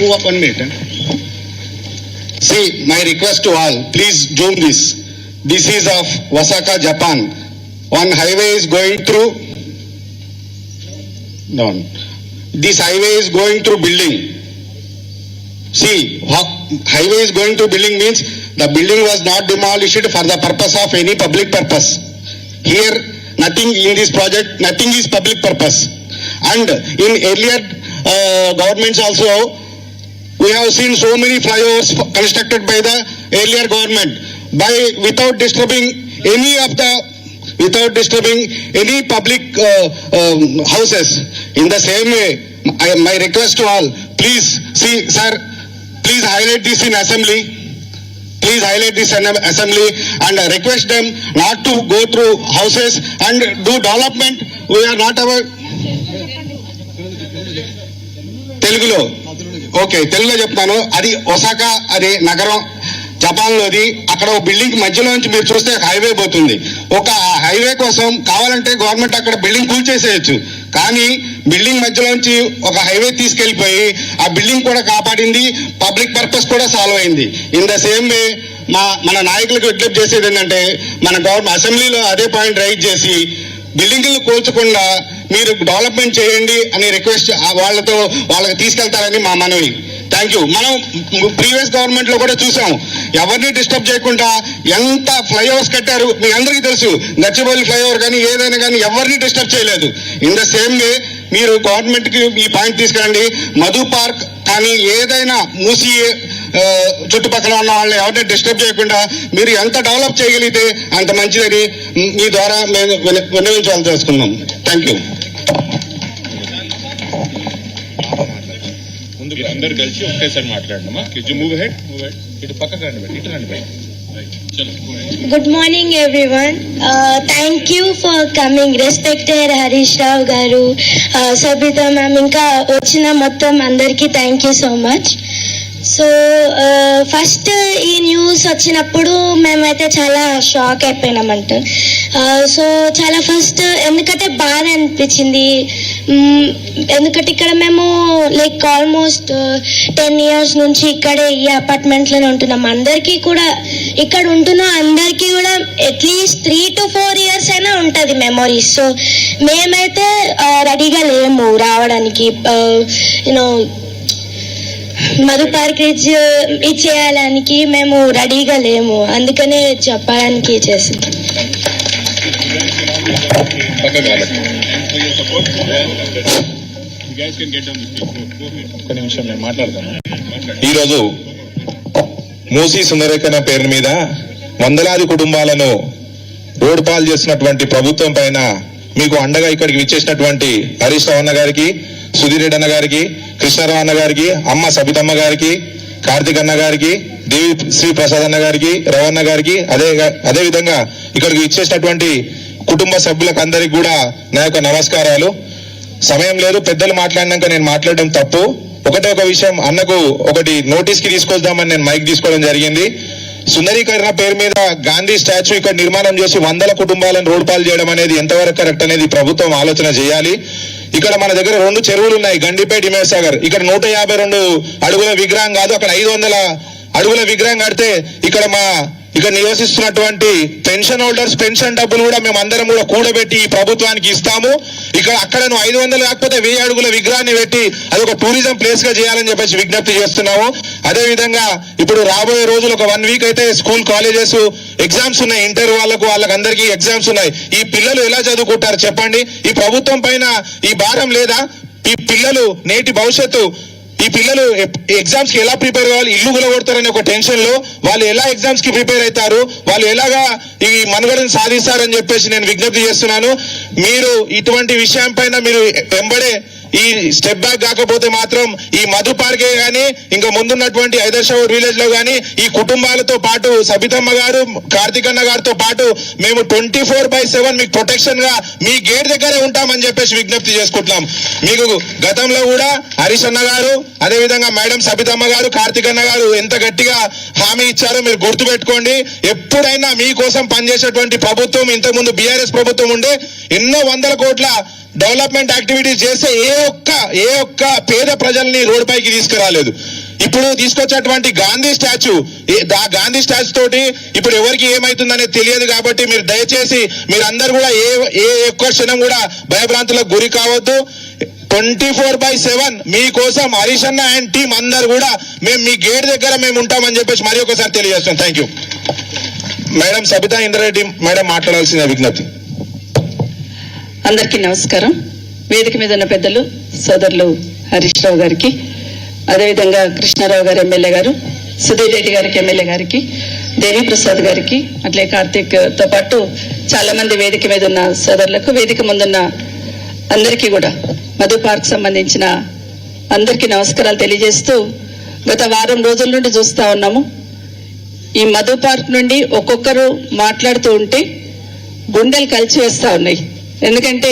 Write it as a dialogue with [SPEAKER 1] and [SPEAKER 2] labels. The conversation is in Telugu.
[SPEAKER 1] 1 minute. See, my request to all, please zoom this. This is of Osaka, Japan. One highway is going through. No. This highway is going through building. See, highway is going through building means the building was not demolished for the purpose of any public purpose. Here, nothing in this project, nothing is public purpose. And in earlier governments also, we have seen so many flyovers constructed by the earlier government without disturbing any public houses. In the same way, my request to all, please see, sir, please highlight this in assembly. Please highlight this in assembly and request them not to go through houses and do development. We are not our తెలుగులో ఓకే తెలుగులో చెప్తాను. అది ఒసాకా అనే నగరం జపాన్లోది. అక్కడ ఒక బిల్డింగ్ మధ్యలో నుంచి మీరు చూస్తే హైవే పోతుంది. ఒక హైవే కోసం కావాలంటే గవర్నమెంట్ అక్కడ బిల్డింగ్ కూల్చేసేయచ్చు. కానీ బిల్డింగ్ మధ్యలోంచి ఒక హైవే తీసుకెళ్లిపోయి ఆ బిల్డింగ్ కూడా కాపాడింది, పబ్లిక్ పర్పస్ కూడా సాల్వ్ అయింది. ఇన్ ద సేమ్ వే మన నాయకులకు విజ్ఞప్తి చేసేది ఏంటంటే మన గవర్నమెంట్ అసెంబ్లీలో అదే పాయింట్ రైజ్ చేసి బిల్డింగ్లు కూల్చకుండా మీరు డెవలప్మెంట్ చేయండి అని రిక్వెస్ట్ వాళ్ళకి తీసుకెళ్తారని మా మనవి. Thank you. మనం ప్రీవియస్ గవర్నమెంట్ లో కూడా చూసాం, ఎవరిని డిస్టర్బ్ చేయకుండా ఎంత ఫ్లైఓవర్స్ కట్టారు మీ అందరికీ తెలుసు. గచ్చిబౌలి ఫ్లైఓవర్ కానీ ఏదైనా కానీ ఎవరిని డిస్టర్బ్ చేయలేదు. ఇన్ ద సేమ్ వే మీరు గవర్నమెంట్ కి ఈ పాయింట్ తీసుకురండి. మధు పార్క్ కానీ ఏదైనా మూసి చుట్టుపక్కల ఉన్న వాళ్ళని ఎవరిని డిస్టర్బ్ చేయకుండా మీరు ఎంత డెవలప్ చేయగలిగితే అంత మంచిదని మీ ద్వారా మేము విన్నవించాలని తెలుసుకున్నాం. Thank you.
[SPEAKER 2] ముందుకు అందరు కలిసి ఒకేసారి మాట్లాడమ్మా. మూవ్ హెడ్ ఇటు పక్కకు రండి, ఇటు రండి.
[SPEAKER 3] Good morning everyone. Thank you for coming. Respected Harish Rao garu, Sabita ma'am, ఇంకా వచ్చిన మొత్తం అందరికీ thank you so much. So first ఈ న్యూస్ వచ్చినప్పుడు మేమైతే చాలా షాక్ అయిపోయినామంట. సో చాలా ఫస్ట్ ఎందుకంటే బాధ అనిపించింది. ఎందుకంటే ఇక్కడ మేము లైక్ ఆల్మోస్ట్ 10 years నుంచి ఇక్కడే ఈ అపార్ట్మెంట్లోనే ఉంటున్నాం. అందరికీ కూడా ఇక్కడ ఉంటున్న అందరికీ కూడా అట్లీస్ట్ 3 to 4 years అయినా ఉంటుంది మెమొరీస్. సో మేమైతే రెడీగా లేము రావడానికి. యూనో మధు పార్క్ ఇచ్చేయాలనికి మేము రెడీగా లేము, అందుకనే చెప్పడానికి చేసాం.
[SPEAKER 4] ఈరోజు మూసీ సుందరేఖన పేరు మీద వందలాది కుటుంబాలను రోడ్డు పాలు చేసినటువంటి ప్రభుత్వం పైన మీకు అండగా ఇక్కడికి విచ్చేసినటువంటి హరీష్ రావు అన్న గారికి, సుధీర్ రెడ్డి అన్న గారికి, కృష్ణారావు అన్న గారికి, అమ్మ సబితమ్మ గారికి, కార్తిక్ అన్న గారికి, దేవి శ్రీ ప్రసాద్ అన్న గారికి, రవణ గారికి, అదే విధంగా ఇక్కడికి ఇచ్చేసినటువంటి కుటుంబ సభ్యులకు అందరికి కూడా నా యొక్క నమస్కారాలు. సమయం లేదు, పెద్దలు మాట్లాడినాక నేను మాట్లాడడం తప్పు. ఒకటే ఒక విషయం అన్నకు ఒకటి నోటీస్ కి తీసుకొద్దామని నేను మైక్ తీసుకోవడం జరిగింది. సుందరీకరణ పేరు మీద గాంధీ స్టాచ్యూ ఇక్కడ నిర్మాణం చేసి 100 కుటుంబాలను రోడ్డు పాలు చేయడం అనేది ఎంతవరకు కరెక్ట్ అనేది ప్రభుత్వం ఆలోచన చేయాలి. ఇక్కడ మన దగ్గర 2 చెరువులు ఉన్నాయి, గండిపేట, హిమేసాగర్. ఇక్కడ 152 అడుగుల విగ్రహం కాదు, అక్కడ 500 అడుగుల విగ్రహం కడితే ఇక్కడ నివసిస్తున్నటువంటి పెన్షన్ హోల్డర్స్ పెన్షన్ డబ్బులు కూడా మేము అందరం కూడా కూడబెట్టి ఈ ప్రభుత్వానికి ఇస్తాము. అక్కడ 500 కాకపోతే 1000 అడుగుల విగ్రహాన్ని పెట్టి అది ఒక టూరిజం ప్లేస్ గా చేయాలని చెప్పేసి విజ్ఞప్తి చేస్తున్నాము. అదే విధంగా ఇప్పుడు రాబోయే రోజులు ఒక 1 week అయితే స్కూల్ కాలేజెస్ ఎగ్జామ్స్ ఉన్నాయి, ఇంటర్ వాళ్ళకందరికీ ఎగ్జామ్స్ ఉన్నాయి. ఈ పిల్లలు ఎలా చదువుకుంటారు చెప్పండి? ఈ ప్రభుత్వం పైన ఈ భారం లేదా? ఈ పిల్లలు నేటి భవిష్యత్తు, ఈ పిల్లలు ఎగ్జామ్స్ కి ఎలా ప్రిపేర్ కావాలి, ఇల్లు గులగొడతారనే ఒక టెన్షన్ లో వాళ్ళు ఎలా ఎగ్జామ్స్ కి ప్రిపేర్ అవుతారు, వాళ్ళు ఎలాగా ఈ మనుగడను సాధిస్తారని చెప్పేసి నేను విజ్ఞప్తి చేస్తున్నాను. మీరు ఇటువంటి విషయం పైన మీరు వెంబడే ఈ స్టెప్ బ్యాక్ కాకపోతే మాత్రం ఈ మధు పార్కే గానీ ఇంకా ముందున్నటువంటి ఐదర్శవర్ విలేజ్ లో గానీ ఈ కుటుంబాలతో పాటు సబితమ్మ గారు, కార్తిక్ అన్న గారితో పాటు మేము 24/7 మీకు ప్రొటెక్షన్ గా మీ గేట్ దగ్గరే ఉంటామని చెప్పేసి విజ్ఞప్తి చేసుకుంటున్నాం. మీకు గతంలో కూడా హరీష్ అన్న గారు, అదే విధంగా మేడం సబితమ్మ గారు, కార్తిక్ అన్న గారు ఎంత గట్టిగా హామీ ఇచ్చారో మీరు గుర్తు పెట్టుకోండి. ఎప్పుడైనా మీకోసం పనిచేసేటువంటి ప్రభుత్వం ఇంతకుముందు బీఆర్ఎస్ ప్రభుత్వం ఉండే ఎన్నో 100 కోట్ల డెవలప్మెంట్ యాక్టివిటీస్ చేస్తే ఏ ఒక్క పేద ప్రజల్ని రోడ్డుపైకి తీసుకురాలేదు. ఇప్పుడు తీసుకొచ్చేటువంటి గాంధీ స్టాచ్యూ, ఆ గాంధీ స్టాచ్యూ తోటి ఇప్పుడు ఎవరికి ఏమైతుందనేది తెలియదు. కాబట్టి మీరు దయచేసి మీరందరూ కూడా ఏ ఒక్క క్షణం కూడా భయభ్రాంతులకు గురి కావద్దు. 24/7 మీకోసం హరీష్ అన్న అండ్ టీం అందరు కూడా మేము మీ గేట్ దగ్గర మేము ఉంటామని చెప్పేసి మరి ఒకసారి తెలియజేస్తాం. Thank you. Madam Sabitha Indra Reddy madam మాట్లాడాల్సిన విజ్ఞప్తి.
[SPEAKER 5] అందరికీ నమస్కారం. వేదిక మీద ఉన్న పెద్దలు సోదరులు హరీష్ రావు గారికి, అదేవిధంగా కృష్ణారావు గారు ఎమ్మెల్యే గారు, సుధీర్ రెడ్డి గారికి ఎమ్మెల్యే గారికి, దేవిప్రసాద్ గారికి, అట్లే కార్తీక్ తో పాటు చాలా మంది వేదిక మీద ఉన్న సోదరులకు, వేదిక ముందున్న అందరికీ కూడా మధు పార్క్ సంబంధించిన అందరికీ నమస్కారాలు తెలియజేస్తూ, గత వారం రోజుల నుండి చూస్తా ఉన్నాము. ఈ మధు పార్క్ నుండి ఒక్కొక్కరు మాట్లాడుతూ ఉంటే గుండెలు కలిసి వేస్తా ఉన్నాయి. ఎందుకంటే